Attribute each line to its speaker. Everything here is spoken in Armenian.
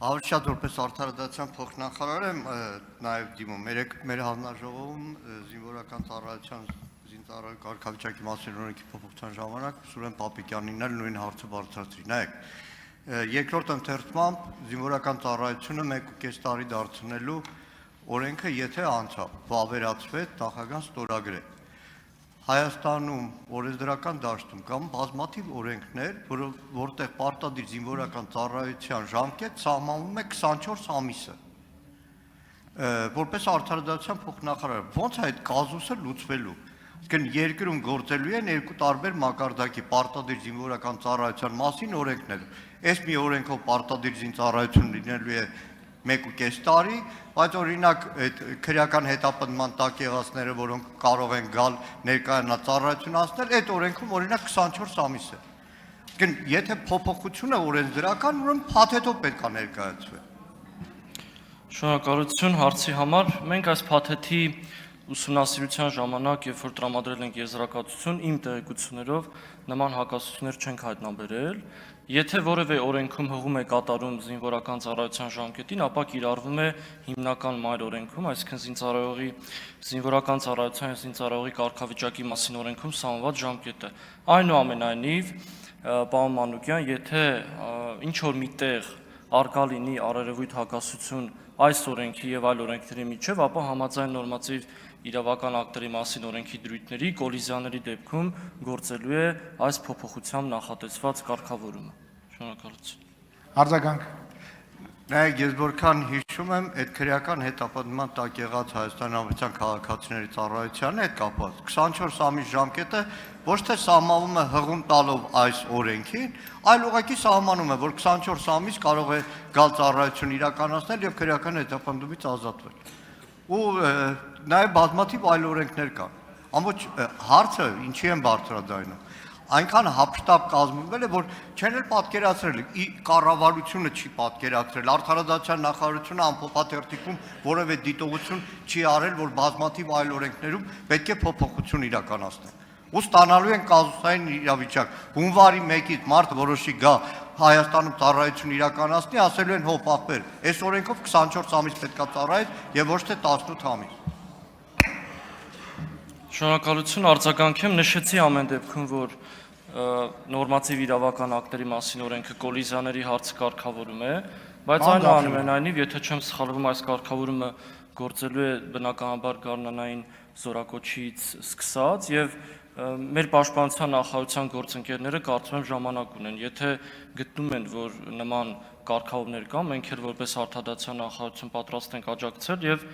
Speaker 1: Շատ որպես արդարադատության փոխնախարար եմ նաև դիմում մեր հանձնաժողովում զինվորական ծառայության զինծառայողի կարգավիճակի մասին օրենքի փոփոխության ժամանակ Սուրեն Պապիկյանին էլ նույն հարցը բարձրացրի։ Նայեք, երկրորդ ընթերցմամբ զինվորական ծառայությունը 1.5 տարի դարձնելու օրենքը եթե անցավ, վավերացվեց, նախագահան ստորագրեց։ Հայաստանում օրենսդրական դաշտում կամ բազմաթիվ օրենքներ, որտեղ պարտադիր զինվորական ծառայության ժամկետ սահմանվում է 24 ամիսը։ Որպես արդարադատության փոխնախարար, ո՞նց է այդ կազուսը լուծվելու։ Իսկն երկրում գործելու են երկու տարբեր մակարդակի պարտադիր զինվորական ծառայության մասին օրենքներ։ Այս մի օրենքով պարտադիր զինծառայություն լինելու է 1.5 տարի, բայց օրինակ այդ քրեական հետապնդման տակ եղածները, որոնք կարող են գալ ներկայանալ ծառայություն անցնել, այդ օրենքում օրինակ 24 ամիս է։ Իսկն եթե փոփոխությունը օրենսդրական, ուրեմն փաթեթով պետք է ներկայացվի։
Speaker 2: Շնորհակալություն հարցի համար։ Մենք այս փաթեթի ուսումնասիրության ժամանակ, երբ որ տրամադրել ենք եզրակացություն, իմ տեղեկություններով նման հակասություններ չենք հայտնաբերել։ Եթե որևէ օրենքում հղում է կատարում զինվորական ծառայության ժամկետին, ապա կիրառվում է հիմնական մայր օրենքում, այսինքն զինվորական ծառայության զինծառայողի կարգավիճակի մասին օրենքում սահմանված ժամկետը։ Այնուամենայնիվ, պարոն Մանուկյան, եթե ինչ որ միտեղ արկա լինի առերևույթ հակասություն այս օրենքի եւ այլ օրենքների միջև, ապա համաձայն նորմատիվ իրավական ակտերի մասին օրենքի դրույթների կոլիզիաների դեպքում գործելու է այս փոփոխությամբ նախատեսված կարգավորումը։ Շնորհակալություն։
Speaker 3: Արձագանք։
Speaker 1: Նայեք, ես որքան հիշում եմ, այդ քրեական հետապնդման տակ եղած Հայաստանի Հանրապետության քաղաքացիների ծառայության հետ կապված 24 ամիս ժամկետը ոչ թե սահմանվում է հղում տալով այս օրենքին, այլ ուղղակի սահմանում է, որ 24 ամիս կարող է գալ ծառայություն իրականացնել եւ քրեական հետապնդումից ազատվել։ Ու նաև բազմաթիվ այլ օրենքներ կան։ Ամբողջ հարցը ինչի են բարձրաձայնում։ Այնքան հապշտապ կազմվել է, որ չեն էլ պատկերացրել, կառավարությունը չի պատկերացրել, արդարադատության նախարարությունը ամփոփաթերթիկում որևէ դիտողություն չի արել, որ բազմաթիվ այլ օրենքներում պետք է փոփոխություն իրականացնել։ Ու ստանալու են կազուսային իրավիճակ։ Հունվարի 1-ից մարդ որոշի գա Հայաստանում ծառայություն իրականացնի, ասելու են հոп ախպեր, այս օրենքով 24 ամիս պետք է ծառայես եւ ոչ թե 18 ամիս։
Speaker 2: Շնորհակալություն, արձագանքեմ, նշեցի ամեն դեպքում, որ նորմատիվ իրավական ակտերի մասին օրենքը կոլիզիաների հարցը կարգավորում է, բայց այնուամենայնիվ, եթե չեմ սխալվում, այս կարգավորումը գործելու է բնականաբար գարնանային զորակոչից սկսած եւ մեր պաշտպանության նախարարության գործընկերները կարծում եմ ժամանակ ունեն, եթե գտնում են, որ նման կարգավորումներ կան, մենք էլ որպես արդարադատության նախարարություն պատրաստ ենք աջակցել եւ